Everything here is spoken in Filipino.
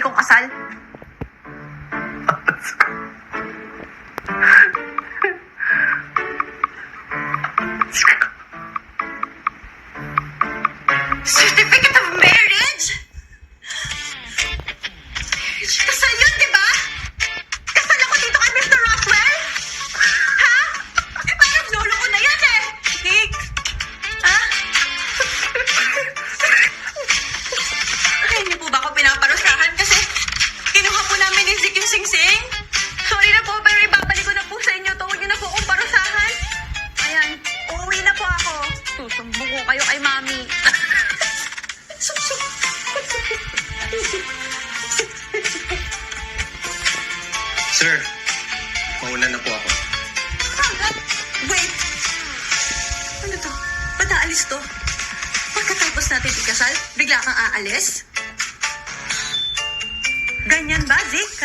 kong kasal. Certificate of marriage? Kasal yun, di ba? Kasal ako dito kay Mr. Roswell? Ha? Eh, parang lolo ko na yan eh. Nick? Ha? Kaya niyo po ba ako pinaparusahan? Kasi kinuha po namin ni Zik yung sing-sing. Sorry na po, pero ibabalik ko na po sa inyo to. Huwag niyo na po akong parusahan. Ayan, uuwi na po ako. Susumbong ko kayo kay Mami. Sir, mauna na po ako. Wait! Ano to? Ba't aalis to? Pagkatapos natin ikasal, bigla kang aalis? Ganyan ba, Zik?